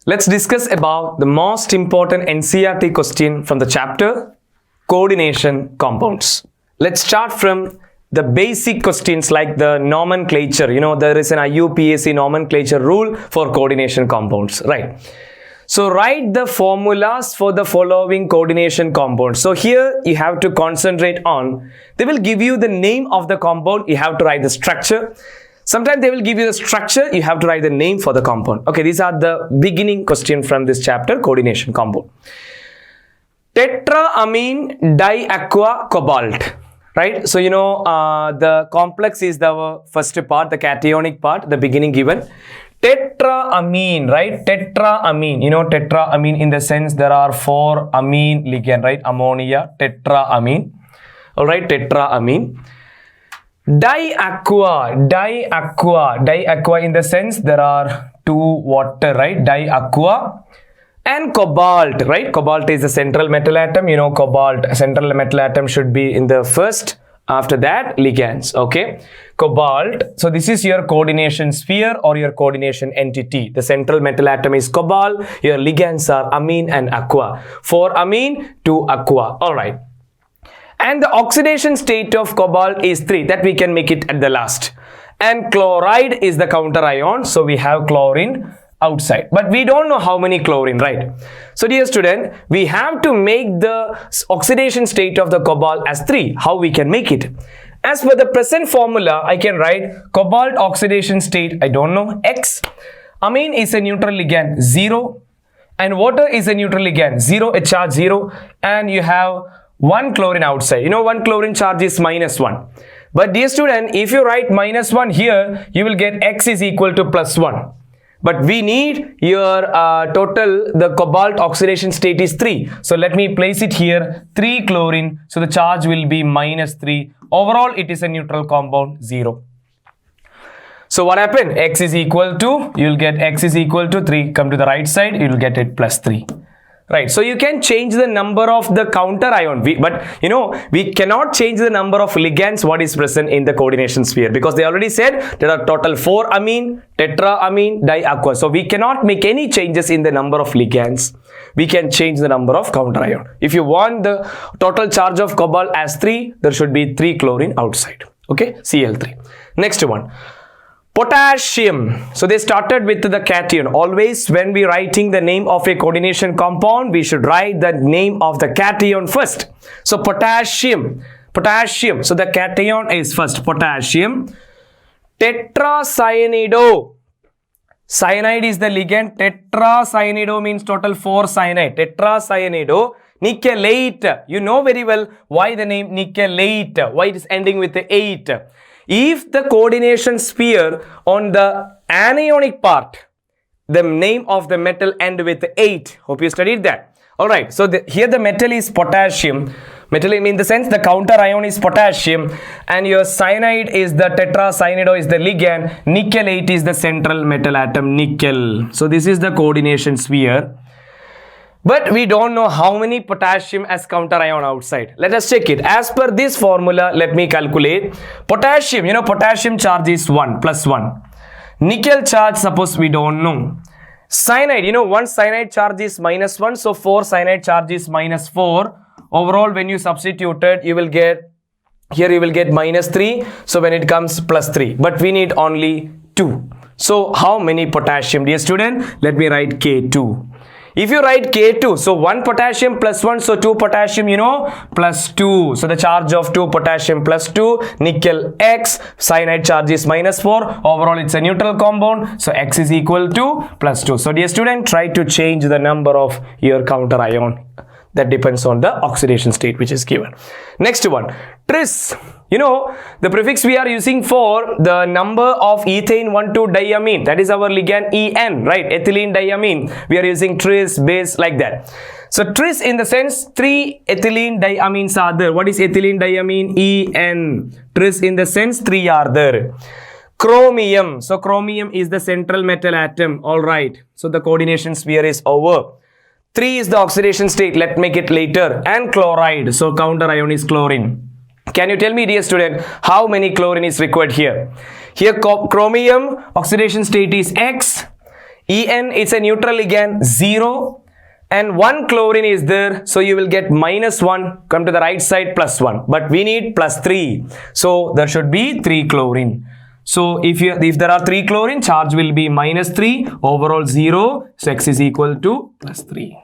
Let's discuss about the most important NCERT question from the chapter coordination compounds. Let's start from the basic questions like the nomenclature. You know, there is an IUPAC nomenclature rule for coordination compounds, right? So write the formulas for the following coordination compounds. So here you have to concentrate on, they will give you the name of the compound, you have to write the structure. Sometimes they will give you the structure, you have to write the name for the compound. Okay, these are the beginning question from this chapter, coordination compound. Tetraamine diaqua cobalt, right? So you know the complex is the first part, the cationic part, the beginning given. Tetraamine, right? Tetraamine, you know tetraamine in the sense there are 4 amine ligand, right? Ammonia, tetraamine. All right, tetraamine. Diaqua in the sense there are 2 water, right? Diaqua. And cobalt, right? Cobalt is the central metal atom. You know cobalt, central metal atom should be in the first. After that, ligands, okay? Cobalt. So this is your coordination sphere or your coordination entity. The central metal atom is cobalt. Your ligands are amine and aqua. 4 amine, 2 aqua. All right. And the oxidation state of cobalt is 3. That we can make it at the last. And chloride is the counter ion. So we have chlorine outside. But we don't know how many chlorine, right? So dear student, we have to make the oxidation state of the cobalt as 3. How we can make it? As per the present formula, I can write cobalt oxidation state, I don't know, X. Amine is a neutral ligand, 0. And water is a neutral ligand, 0, a charge 0. And you have 1 chlorine outside. You know 1 chlorine charge is -1. But dear student, if you write -1 here, you will get X is equal to +1. But we need your total, the cobalt oxidation state is 3. So let me place it here, 3 chlorine. So the charge will be -3. Overall, it is a neutral compound, 0. So what happened? X is equal to, you will get X is equal to 3. Come to the right side, you will get it +3. Right, so you can change the number of the counter ion, but you know we cannot change the number of ligands what is present in the coordination sphere because they already said there are total 4 amine, tetraamine, diaqua. So we cannot make any changes in the number of ligands. We can change the number of counter ion. If you want the total charge of cobalt as 3, there should be 3 chlorine outside. Okay, Cl3. Next one. Potassium. So they started with the cation. Always when we writing the name of a coordination compound, we should write the name of the cation first. So potassium. So the cation is first, potassium. Tetracyanide. Cyanide is the ligand. Tetracyanide means total 4 cyanide. Tetracyanide. Nickelate. You know very well why the name nickelate. Why it is ending with the 8. If the coordination sphere on the anionic part, the name of the metal end with 8. Hope you studied that. Alright, so here the metal is potassium. Metal in the sense the counter ion is potassium and your cyanide is the tetracyanide is the ligand. Nickelate is the central metal atom, nickel. So this is the coordination sphere. But we don't know how many potassium as counter ion outside. Let us check it. As per this formula, let me calculate. Potassium, you know potassium charge is 1, +1. Nickel charge, suppose we don't know. Cyanide, you know 1 cyanide charge is -1. So 4 cyanide charge is -4. Overall, when you substitute it, you will get, here you will get -3. So when it comes +3. But we need only 2. So how many potassium? Dear student, let me write K2. If you write K2, so 1 potassium +1, so 2 potassium, you know, +2. So the charge of 2 potassium +2, nickel X, cyanide charge is -4. Overall, it's a neutral compound. So X is equal to +2. So dear student, try to change the number of your counter ion. That depends on the oxidation state which is given. Next one, tris. You know, the prefix we are using for the number of ethane 1,2-diamine. That is our ligand En, right? Ethylene diamine. We are using tris, base, like that. So tris in the sense 3 ethylene diamines are there. What is ethylene diamine? En. Tris in the sense 3 are there. Chromium. So chromium is the central metal atom. All right. So the coordination sphere is over. 3 is the oxidation state. Let's make it later. And chloride. So counter ion is chlorine. Can you tell me, dear student, how many chlorine is required here? Here chromium oxidation state is X. En is a neutral ligand, 0. And 1 chlorine is there, so you will get -1, come to the right side, +1. But we need +3. So there should be 3 chlorine. So if there are 3 chlorine, charge will be -3, overall 0. So X is equal to +3.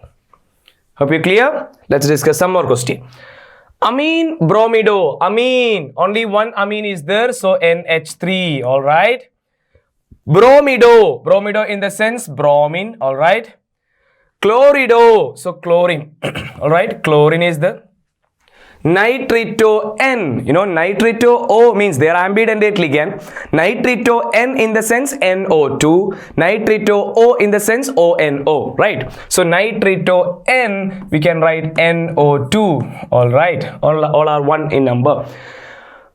Hope you clear? Let's discuss some more question. Amine bromido. Amine. Only one amine is there, so NH3. Alright. Bromido. Bromido in the sense bromine. Alright. Chlorido. So chlorine. Alright. Chlorine is the nitrito N. You know, nitrito O means they are ambidentate ligand. Nitrito N in the sense NO2. Nitrito O in the sense ONO. Right. So nitrito N, we can write NO2. Alright. All are 1 in number.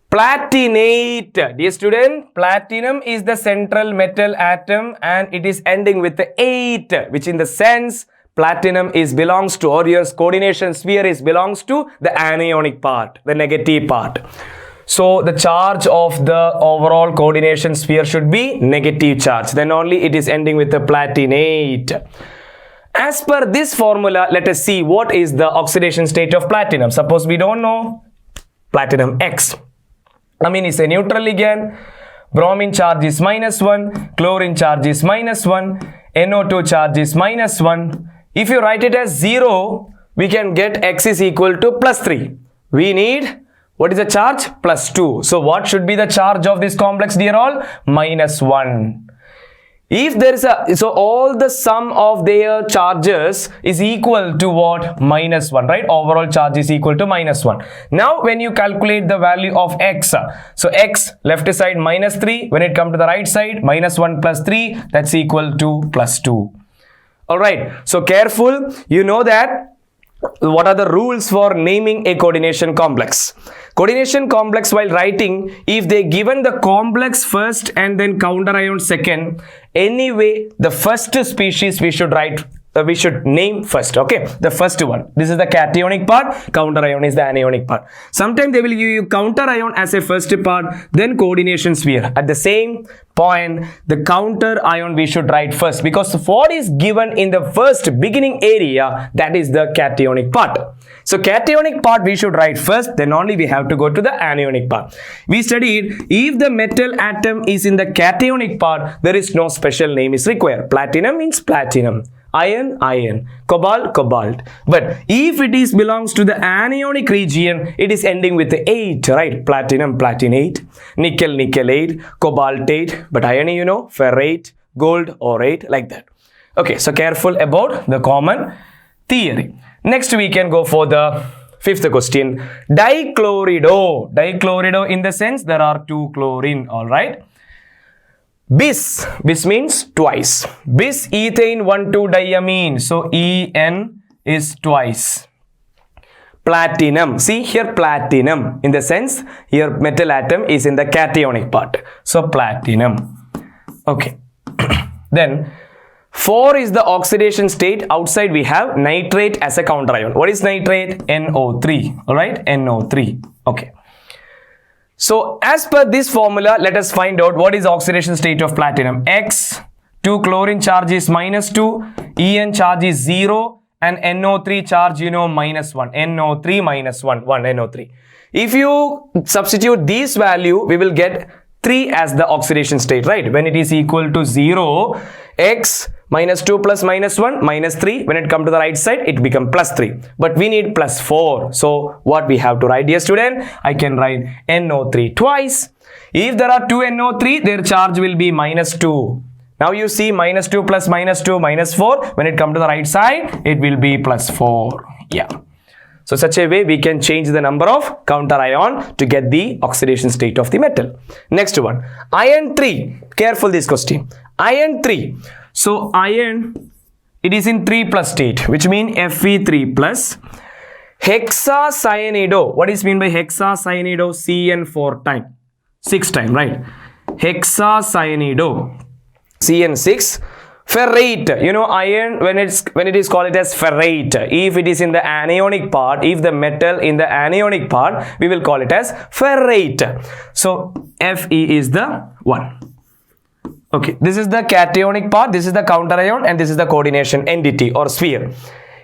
Platinate. Dear student, platinum is the central metal atom and it is ending with the 8, which in the sense platinum belongs to, or your coordination sphere belongs to the anionic part, the negative part. So the charge of the overall coordination sphere should be negative charge. Then only it is ending with the platinate. As per this formula, let us see what is the oxidation state of platinum. Suppose we don't know platinum X. Amine is a neutral ligand. Bromine charge is -1. Chlorine charge is -1. NO2 charge is -1. If you write it as 0, we can get X is equal to +3. We need, what is the charge? +2. So what should be the charge of this complex, dear all? -1. If there is so all the sum of their charges is equal to what? -1, right? Overall charge is equal to -1. Now when you calculate the value of X, so X left side -3, when it comes to the right side, -1 + 3, that's equal to +2. Alright, so careful, you know that what are the rules for naming a coordination complex. Coordination complex, while writing, if they given the complex first and then counter ion second, anyway the first species we should write, we should name first. Okay, the first one, this is the cationic part, counter ion is the anionic part. Sometimes they will give you counter ion as a first part, then coordination sphere. At the same point, the counter ion we should write first, because what is given in the first beginning area, that is the cationic part. So cationic part we should write first, then only we have to go to the anionic part. We studied if the metal atom is in the cationic part, there is no special name is required. Platinum means platinum. Iron, iron. Cobalt, cobalt. But if it belongs to the anionic region, it is ending with the 8, right? Platinum, platinate. Nickel, nickelate. Cobaltate. But iron, you know, ferrate, gold, orate, like that. Okay, so careful about the common theory. Next we can go for the 5th question. Dichlorido. Dichlorido in the sense there are 2 chlorine, alright? Bis. Bis means twice. Bis ethane 1,2-diamine. So En is twice. Platinum. See here platinum. In the sense here metal atom is in the cationic part. So platinum. Okay. Then 4 is the oxidation state. Outside we have nitrate as a counter ion. What is nitrate? NO3. Alright? NO3. Okay. So as per this formula, let us find out what is oxidation state of platinum. X, 2 chlorine charge is -2, En charge is 0, and NO3 charge, you know, -1. NO3 -1, 1 NO3. If you substitute this value, we will get 3 as the oxidation state, right? When it is equal to 0, X -2 plus -1 -3. When it come to the right side, it become +3. But we need +4. So what we have to write, dear student? I can write NO3 twice. If there are 2 NO3, their charge will be -2. Now you see -2 plus -2 -4. When it come to the right side, it will be +4. Yeah. So such a way we can change the number of counter ion to get the oxidation state of the metal. Next one, iron 3. Careful this question. Iron 3. So iron, it is in 3+ state, which means Fe3+. Hexacyanido. What is mean by hexacyanido? Cn 4 time. 6 time, right? Hexacyanido. Cn 6. Ferrate, you know, iron, when it is called it as ferrate, if it is in the anionic part, if the metal in the anionic part, we will call it as ferrate. So Fe is the 1. Okay, this is the cationic part, this is the counter ion, and this is the coordination entity or sphere.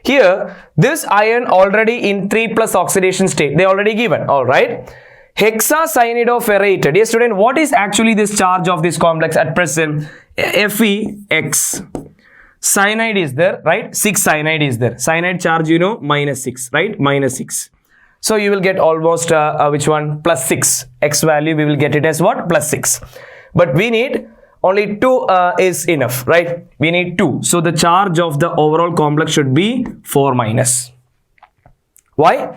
Here, this ion already in 3+ oxidation state, they already given, alright. Hexacyanidopherrate. Dear student, what is actually this charge of this complex at present? FeX. Cyanide is there, right? 6 cyanide is there. Cyanide charge, you know, -6, right? -6. So you will get almost, which one? +6. X value, we will get it as what? +6. But we need only 2 is enough, right? We need 2. So the charge of the overall complex should be 4-. Why?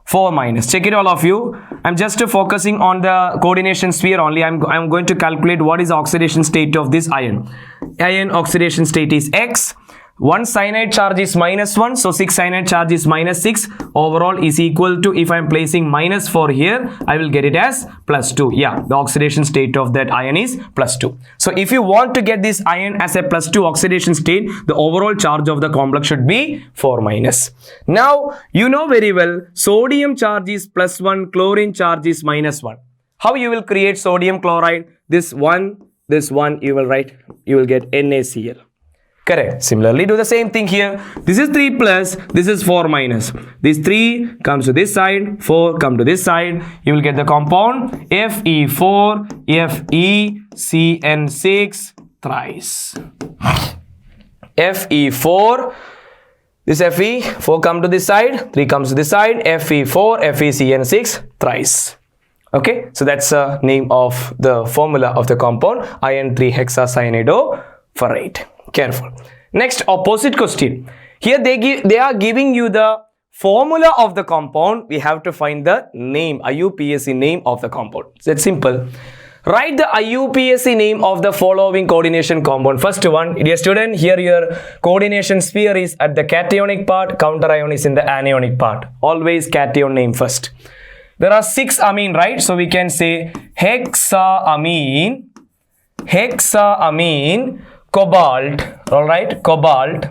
4-. Check it all of you. I'm just focusing on the coordination sphere only. I'm going to calculate what is the oxidation state of this ion. Ion oxidation state is X. 1 cyanide charge is -1, so 6 cyanide charge is -6. Overall is equal to, if I'm placing -4 here, I will get it as +2. Yeah, the oxidation state of that ion is +2. So if you want to get this ion as a +2 oxidation state, the overall charge of the complex should be 4-. Now, you know very well, sodium charge is +1, chlorine charge is -1. How you will create sodium chloride? This one you will write, you will get NaCl. Correct. Similarly, do the same thing here. This is 3+, this is 4-. This 3 comes to this side, 4 come to this side. You will get the compound Fe4, FeCN6 thrice. Fe4, this Fe4 come to this side, 3 comes to this side, Fe4, FeCN6 thrice. Okay, so that's the name of the formula of the compound iron 3-hexacyanidopherrate. Careful. Next, opposite question. Here they are giving you the formula of the compound. We have to find the name, IUPAC name of the compound. It's simple. Write the IUPAC name of the following coordination compound. First one, dear student, here your coordination sphere is at the cationic part, counter ion is in the anionic part. Always cation name first. There are 6 amine, right? So we can say hexaamine, cobalt, all right, cobalt.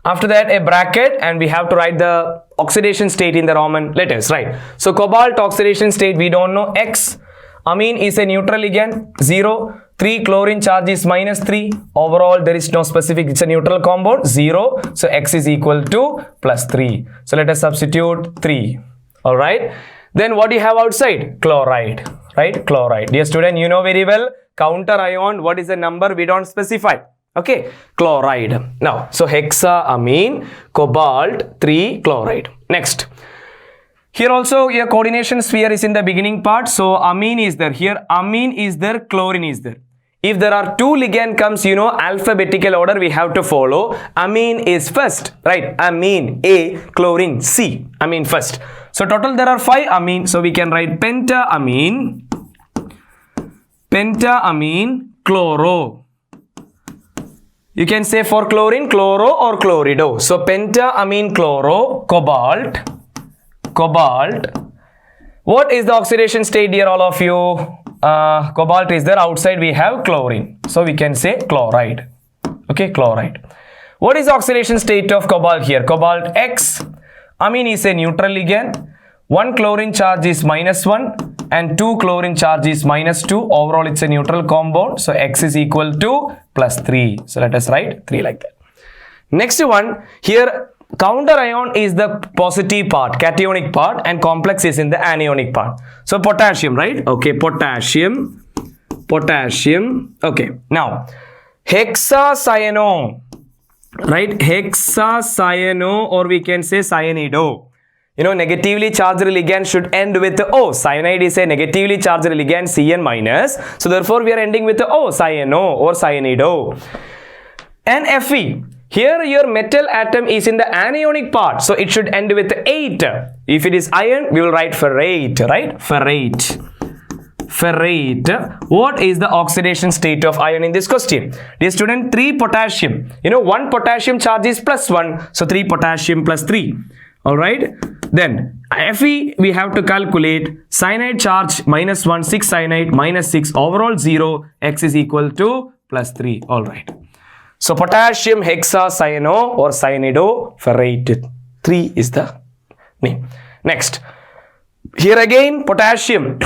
After that, a bracket, and we have to write the oxidation state in the Roman letters, right? So cobalt oxidation state, we don't know. X. Amine is a neutral ligand, 0. 3 chlorine charge is -3. Overall, there is no specific, it's a neutral compound, 0. So X is equal to +3. So let us substitute 3. All right. Then what do you have outside? Chloride, right? Chloride. Dear student, you know very well, counter ion, what is the number? We don't specify. Okay, chloride. Now, so hexaamine, cobalt, 3 chloride. Next. Here also your coordination sphere is in the beginning part. So amine is there. Here amine is there, chlorine is there. If there are 2 ligand comes, you know, alphabetical order we have to follow. Amine is first, right? Amine A, chlorine C. Amine first. So total there are 5 amine. So we can write pentaamine, chloro. You can say for chlorine, chloro or chlorido. So pentaamine chloro, cobalt. What is the oxidation state, dear all of you? Cobalt is there, outside we have chlorine. So we can say chloride. Okay, chloride. What is the oxidation state of cobalt here? Cobalt X. Amine is a neutral ligand. 1 chlorine charge is -1 and 2 chlorine charge is -2. Overall, it's a neutral compound. So X is equal to +3. So let us write 3 like that. Next one, here counter ion is the positive part, cationic part, and complex is in the anionic part. So potassium, right? Okay, potassium. Okay, now hexacyano, right? Hexacyano, or we can say cyanido. You know, negatively charged ligand should end with O. Cyanide is a negatively charged ligand, Cn-. So therefore, we are ending with O, cyano or cyanido. And Fe. Here your metal atom is in the anionic part, so it should end with 8. If it is iron, we will write ferrate, right? Ferrate. What is the oxidation state of iron in this question? Dear student, 3 potassium. You know, 1 potassium charge is +1, so 3 potassium plus 3. All right. Then Fe we have to calculate. Cyanide charge -1, 6 cyanide -6. Overall 0. X is equal to +3. All right. So potassium hexacyano or cyanidoferrate. 3 is the name. Next. Here again potassium.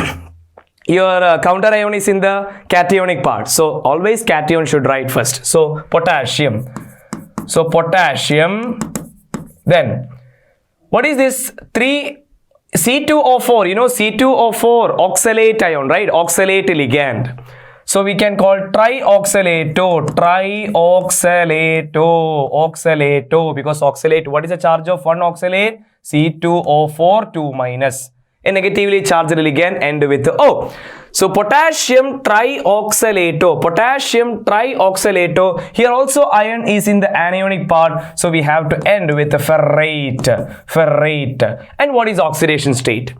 your counter ion is in the cationic part. So always cation should write first. So potassium. So potassium. Then what is this? 3 C2O4, you know C2O4 oxalate ion, right? Oxalate ligand. So we can call trioxalato, oxalato, because oxalate, what is the charge of one oxalate? C2O4, 2 minus. A negatively charged ligand end with O. So potassium trioxalato, here also iron is in the anionic part, so we have to end with ferrate. And what is oxidation state?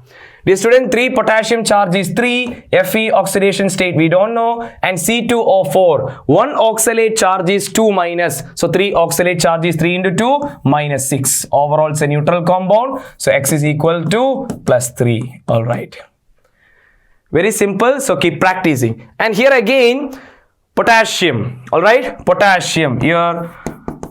Dear student, 3 potassium charge is 3, Fe oxidation state we don't know, and C2O4, 1 oxalate charge is 2 minus, so 3 oxalate charge is 3 into 2 minus 6. Overall it's a neutral compound, so X is equal to plus 3. Alright. Very simple, so keep practicing. And here again, potassium, alright, potassium. Here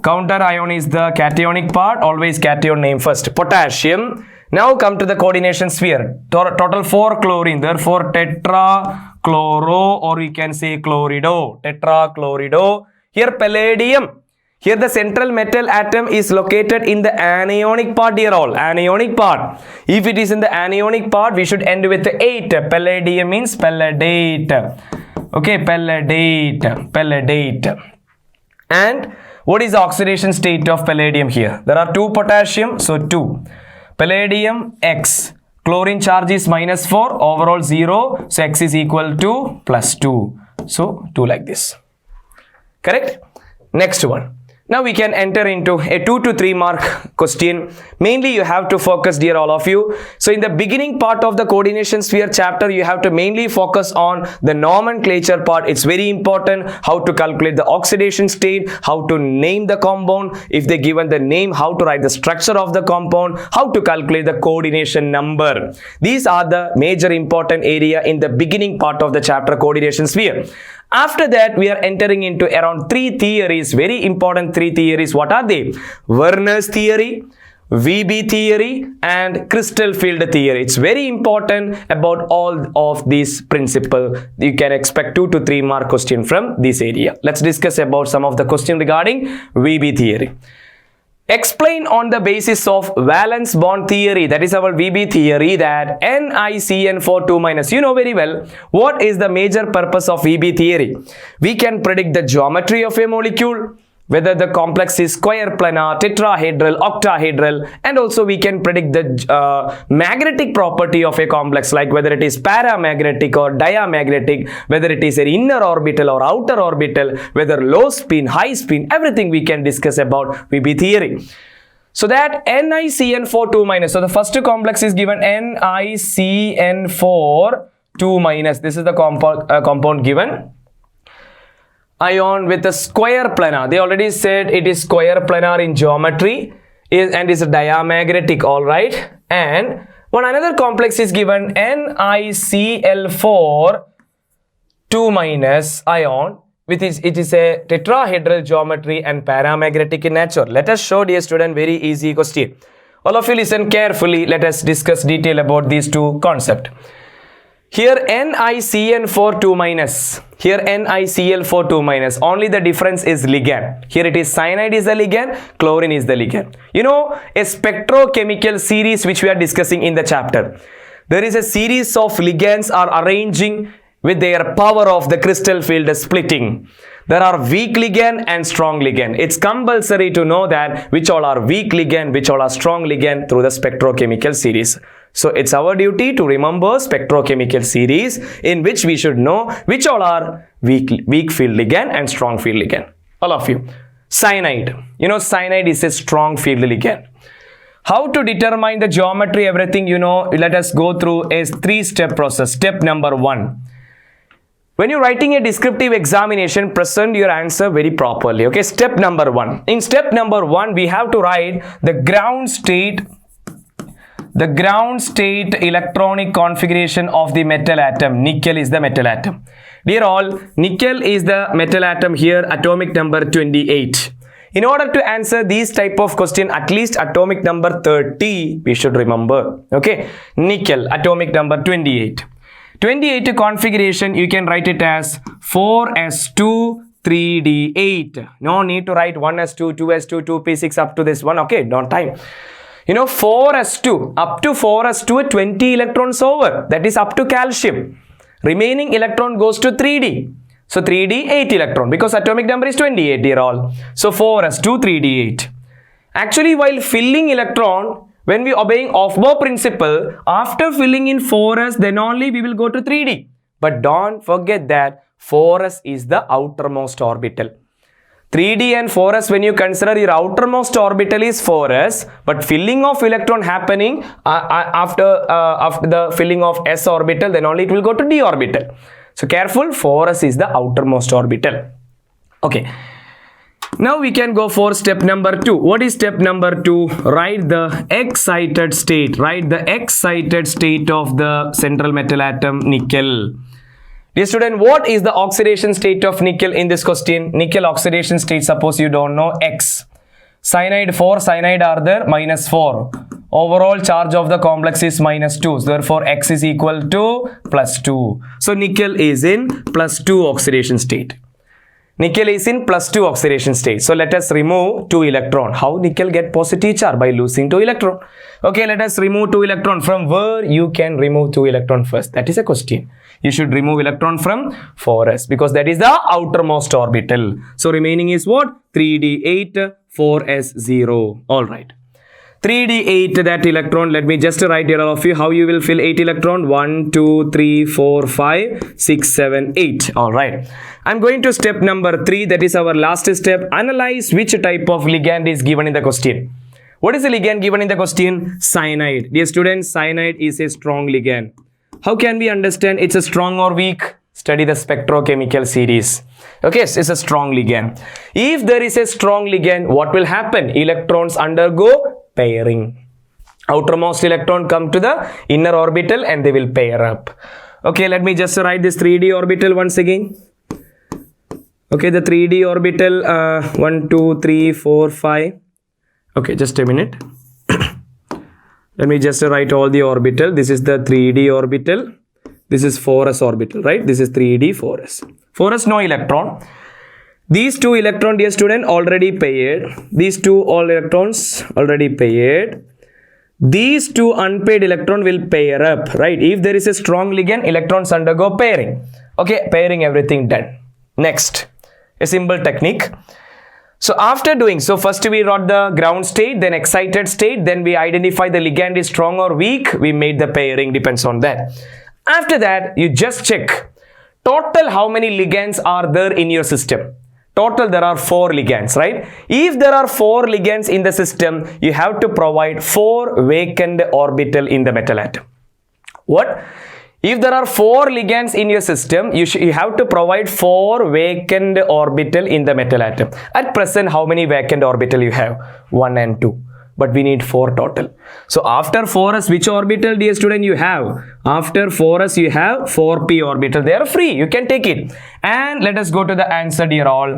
counter ion is the cationic part, always cation name first, potassium. Now come to the coordination sphere. Total 4 chlorine, therefore tetrachloro, or we can say chlorido, tetrachlorido. Here palladium. Here the central metal atom is located in the anionic part, dear all, anionic part. If it is in the anionic part, we should end with 8. Palladium means palladate. Okay, palladate. And what is the oxidation state of palladium here? There are 2 potassium, so 2. Palladium X. Chlorine charge is minus 4, overall 0, so X is equal to plus 2. So 2 like this. Correct? Next one. Now we can enter into a 2 to 3 mark question. Mainly you have to focus, dear all of you. So in the beginning part of the coordination sphere chapter, you have to mainly focus on the nomenclature part. It's very important how to calculate the oxidation state, how to name the compound, if they given the name, how to write the structure of the compound, how to calculate the coordination number. These are the major important area in the beginning part of the chapter coordination sphere. After that, we are entering into around 3 theories, very important 3 theories. What are they? Werner's theory, VB theory, and crystal field theory. It's very important about all of these principles. You can expect 2 to 3 mark question from this area. Let's discuss about some of the question regarding VB theory. Explain on the basis of valence bond theory, that is our VB theory, that NiCN4 2 minus. You know very well what is the major purpose of VB theory. We can predict the geometry of a molecule, whether the complex is square, planar, tetrahedral, octahedral, and also we can predict the magnetic property of a complex, like whether it is paramagnetic or diamagnetic, whether it is an inner orbital or outer orbital, whether low spin, high spin, everything we can discuss about VB theory. So that NiCN4 2 minus, so the first complex is given NiCN4 2 minus, this is the compound given. Ion with a square planar. They already said it is square planar in geometry and is a diamagnetic, all right. And one another complex is given NiCl4 2 minus ion with it is a tetrahedral geometry and paramagnetic in nature. Let us show, dear student, very easy question. All of you listen carefully. Let us discuss detail about these two concepts. Here NiCN4 2 minus, here NiCl4 2 minus, only the difference is ligand. Here it is cyanide is the ligand, chlorine is the ligand. You know, a spectrochemical series which we are discussing in the chapter. There is a series of ligands are arranging with their power of the crystal field splitting. There are weak ligand and strong ligand. It's compulsory to know that which all are weak ligand, which all are strong ligand through the spectrochemical series. So it's our duty to remember spectrochemical series in which we should know which all are weak field ligand and strong field ligand. All of you. Cyanide. You know, cyanide is a strong field ligand. How to determine the geometry, everything, you know, let us go through a 3-step process. Step number 1. When you're writing a descriptive examination, present your answer very properly. Okay, step number 1. In step number 1, we have to write the ground state electronic configuration of the metal atom. Nickel is the metal atom. Dear all, nickel is the metal atom here, atomic number 28. In order to answer these type of question, at least atomic number 30 we should remember. Okay, nickel, atomic number 28. 28 configuration, you can write it as 4s2 3d8. No need to write 1s2, 2s2, 2p6 up to this one. Okay, don't time. 4s2, up to 4s2, 20 electrons over. That is up to calcium. Remaining electron goes to 3d. So 3d, 8 electron, because atomic number is 28 dear all. So 4s2, 3d8. Actually, while filling electron, when we obeying off-bow principle, after filling in 4s, then only we will go to 3d. But don't forget that 4s is the outermost orbital. 3d and 4s, when you consider your outermost orbital is 4s, but filling of electron happening after the filling of s orbital, then only it will go to d orbital. So careful, 4s is the outermost orbital. Okay. Now we can go for step number 2. What is step number 2? Write the excited state. Write the excited state of the central metal atom nickel. Dear student, what is the oxidation state of nickel in this question? Nickel oxidation state, suppose you don't know, X. Cyanide 4, cyanide are there, -4. Overall charge of the complex is -2. So therefore, X is equal to +2. So nickel is in +2 oxidation state. Nickel is in +2 oxidation state. So let us remove 2 electron. How nickel get positive charge? By losing 2 electron. Okay, let us remove 2 electron. From where you can remove 2 electron first? That is a question. You should remove electron from 4s because that is the outermost orbital. So remaining is what? 3d8, 4s0. Alright. 3d8, that electron, let me just write here all of you how you will fill 8 electron. 1, 2, 3, 4, 5, 6, 7, 8. Alright. I'm going to step number 3. That is our last step. Analyze which type of ligand is given in the question. What is the ligand given in the question? Cyanide. Dear students, cyanide is a strong ligand. How can we understand it's a strong or weak? Study the spectrochemical series. Okay, it's a strong ligand. If there is a strong ligand, what will happen? Electrons undergo pairing. Outermost electron come to the inner orbital and they will pair up. Okay, let me just write this 3d orbital once again. Okay, the 3d orbital 1, 2, 3, 4, 5. Okay, just a minute. Let me just write all the orbital. This is the 3d orbital. This is 4s orbital, right? This is 3d, 4s. 4s, no electron. These 2 electrons, dear student, already paired. These 2 all electrons already paired. These 2 unpaired electrons will pair up, right? If there is a strong ligand, electrons undergo pairing. Okay, pairing, everything done. Next, a simple technique. So after doing, so first we wrote the ground state, then excited state, then we identify the ligand is strong or weak. We made the pairing, depends on that. After that, you just check total how many ligands are there in your system. Total there are 4 ligands, right? If there are 4 ligands in the system, you have to provide 4 vacant orbital in the metal atom. What? If there are 4 ligands in your system, you have to provide 4 vacant orbital in the metal atom. At present, how many vacant orbital you have? 1 and 2. But we need 4 total. So after 4s, which orbital, dear student, you have? After 4s, you have 4p orbital. They are free. You can take it. And let us go to the answer, dear all.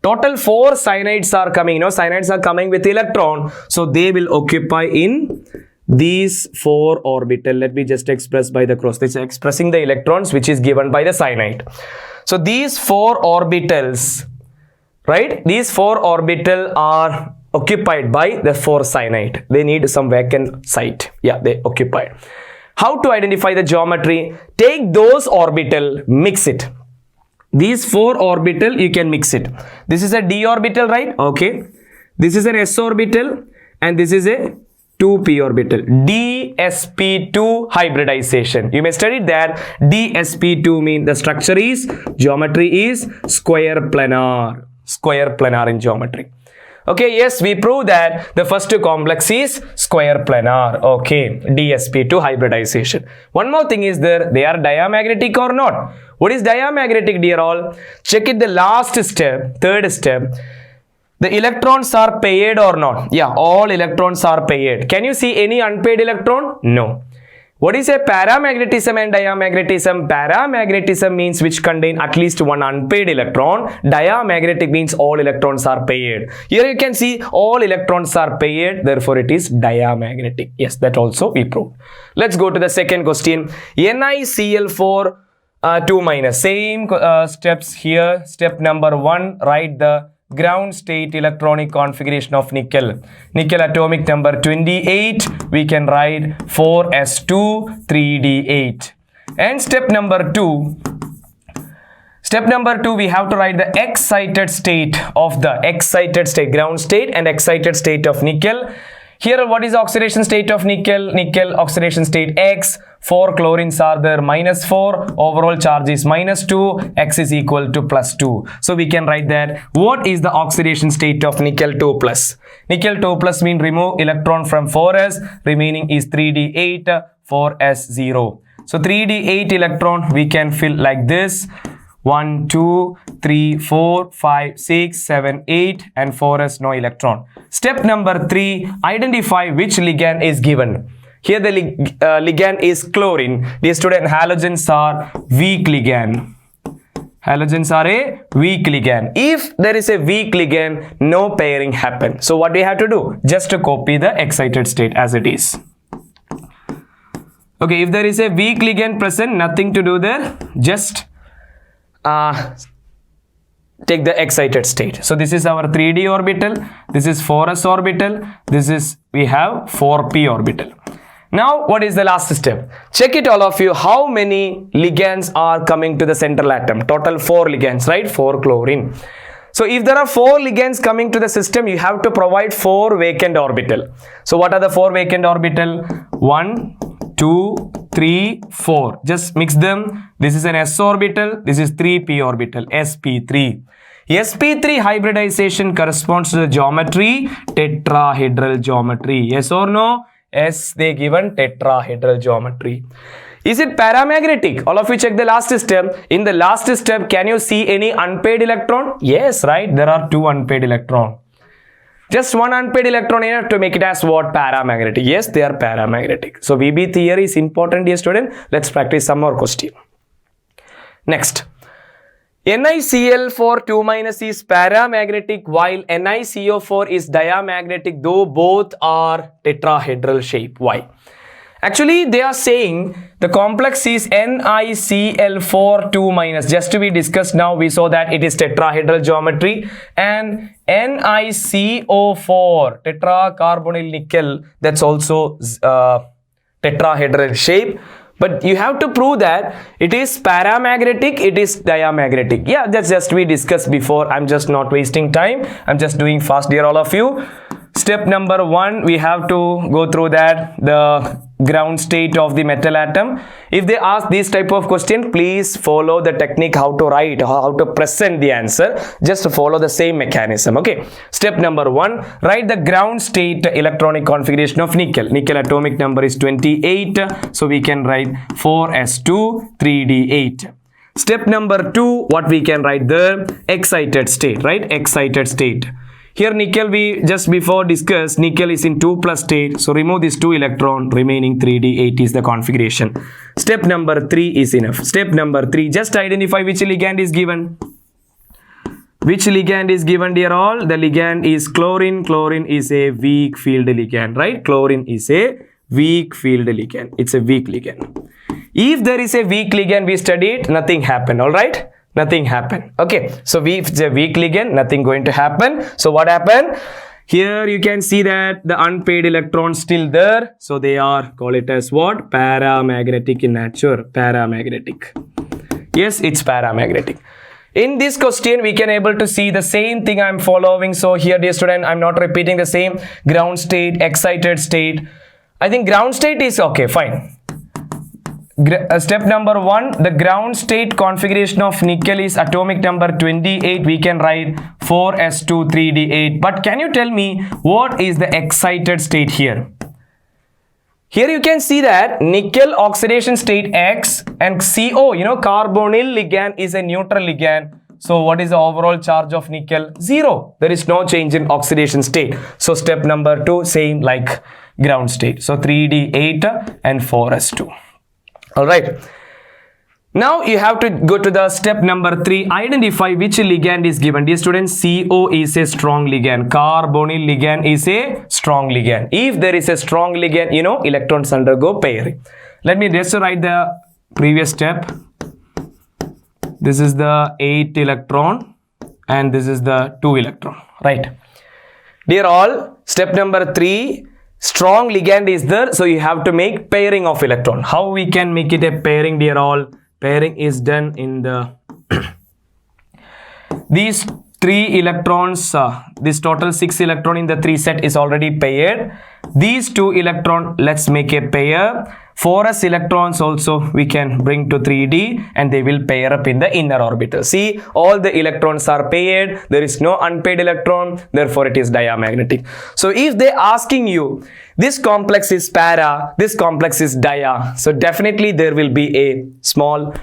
Total 4 cyanides are coming. Cyanides are coming with electron. So they will occupy in these 4 orbital. Let me just express by the cross. This is expressing the electrons which is given by the cyanide. So these 4 orbitals, right? These 4 orbital are occupied by the 4 cyanide. They need some vacant site. Yeah, they occupied. How to identify the geometry? Take those orbital, mix it. These 4 orbital, you can mix it. This is a d orbital, right? Okay. This is an s orbital and this is a 2p orbital. dsp2 hybridization. You may study that dsp2 means the structure is, geometry is square planar. Square planar in geometry. Okay, yes, we prove that the first complex is square planar. Okay, dsp2 hybridization. One more thing is there, they are diamagnetic or not? What is diamagnetic, dear all? Check it the last step, third step. The electrons are paired or not? Yeah, all electrons are paired. Can you see any unpaired electron? No. What is a paramagnetism and diamagnetism? Paramagnetism means which contain at least one unpaired electron. Diamagnetic means all electrons are paired. Here you can see all electrons are paired, therefore it is diamagnetic. Yes, that also we proved. Let's go to the second question. NiCl4 2-. Same steps here. Step number 1, write the ground state electronic configuration of nickel. Nickel atomic number 28, we can write 4s2 3d8. And step number 2, we have to write the excited state of the ground state and excited state of nickel. Here, what is the oxidation state of nickel? Nickel oxidation state X. 4 chlorines are there, -4. Overall charge is -2. X is equal to +2. So we can write that. What is the oxidation state of nickel 2+? Nickel 2+ means remove electron from 4s. Remaining is 3d8, 4s0. So 3d8 electron we can fill like this. 1, 2, 3, 4, 5, 6, 7, 8 and 4s no electron. Step number 3, identify which ligand is given. Here the ligand is chlorine. Dear student, halogens are weak ligand. Halogens are a weak ligand. If there is a weak ligand, no pairing happen. So what we have to do? Just to copy the excited state as it is. Okay, if there is a weak ligand present, nothing to do there. Just take the excited state. So this is our 3d orbital, this is 4s orbital, this is we have 4p orbital. Now what is the last step? Check it all of you, how many ligands are coming to the central atom? Total 4 ligands, right? 4 chlorine. So if there are 4 ligands coming to the system, you have to provide 4 vacant orbital. So what are the 4 vacant orbital? 1, 2, 3, 4. Just mix them. This is an s orbital. This is 3p orbital, sp3. sp3 hybridization corresponds to the geometry, tetrahedral geometry. Yes or no? Yes, they given tetrahedral geometry. Is it paramagnetic? All of you check the last step. In the last step, can you see any unpaired electron? Yes, right? There are 2 unpaired electron. Just 1 unpaired electron here to make it as what? Paramagnetic. Yes, they are paramagnetic. So VB theory is important, dear student. Let's practice some more question. Next. NiCl4 2- is paramagnetic while NiCO4 is diamagnetic, though both are tetrahedral shape. Why? Actually, they are saying the complex is NiCl4 2-. Just to be discussed now, we saw that it is tetrahedral geometry, and NiCO4 tetracarbonyl nickel, that's also tetrahedral shape. But you have to prove that it is paramagnetic, it is diamagnetic. Yeah, that's just we discussed before. I'm just not wasting time. I'm just doing fast, dear all of you. Step number 1, we have to go through that, the ground state of the metal atom. If they ask this type of question, please follow the technique how to write, how to present the answer. Just follow the same mechanism. Okay. Step number 1, write the ground state electronic configuration of nickel. Nickel atomic number is 28. So we can write 4s2 3d8. Step number 2, what we can write there? Excited state, right? Excited state. Here nickel we just before discussed, nickel is in 2+ state. So remove this 2 electron, remaining 3d8 is the configuration. Step number 3 is enough. Step number 3, just identify which ligand is given. Which ligand is given, dear all? The ligand is chlorine. Chlorine is a weak field ligand, right? Chlorine is a weak field ligand. It's a weak ligand. If there is a weak ligand we studied, nothing happened, all right? Nothing happened. Okay, so if it's a weak ligand, nothing going to happen. So what happened? Here you can see that the unpaired electrons still there. So they are, call it as what? Paramagnetic in nature. Paramagnetic. Yes, it's paramagnetic. In this question, we can able to see the same thing I'm following. So here, dear student, I'm not repeating the same. Ground state, excited state. I think ground state is okay, fine. Step number 1, the ground state configuration of nickel is atomic number 28. We can write 4s2 3d8. But can you tell me what is the excited state here? Here you can see that nickel oxidation state X and CO, carbonyl ligand is a neutral ligand. So what is the overall charge of nickel? 0. There is no change in oxidation state. So step number 2, same like ground state. So 3d8 and 4s2. All right. Now you have to go to the step number 3. Identify which ligand is given. Dear students, CO is a strong ligand. Carbonyl ligand is a strong ligand. If there is a strong ligand, you know, electrons undergo pairing. Let me just write the previous step. This is the 8 electron and this is the 2 electron. Right. Dear all, step number 3. Strong ligand is there. So you have to make pairing of electron. How we can make it a pairing, dear all? Pairing is done in the these 3 electrons, this total 6 electron in the 3 set is already paired. These 2 electron, let's make a pair. 4s electrons also we can bring to 3d and they will pair up in the inner orbital. See, all the electrons are paired. There is no unpaired electron, therefore it is diamagnetic. So if they asking you, this complex is para, this complex is dia, so definitely there will be a small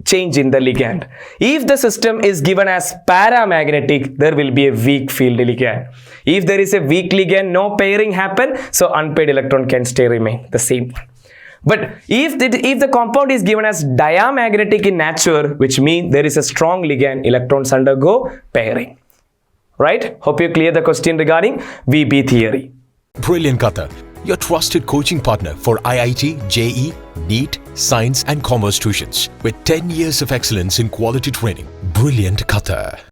change in the ligand. If the system is given as paramagnetic, there will be a weak field ligand. If there is a weak ligand, no pairing happen, so unpaired electron can stay remain the same one. But if the compound is given as diamagnetic in nature, which means there is a strong ligand, electrons undergo pairing. Right? Hope you clear the question regarding VB theory. Brilliant Qatar, your trusted coaching partner for IIT, JEE, NEET, Science and Commerce tuitions with 10 years of excellence in quality training. Brilliant Qatar.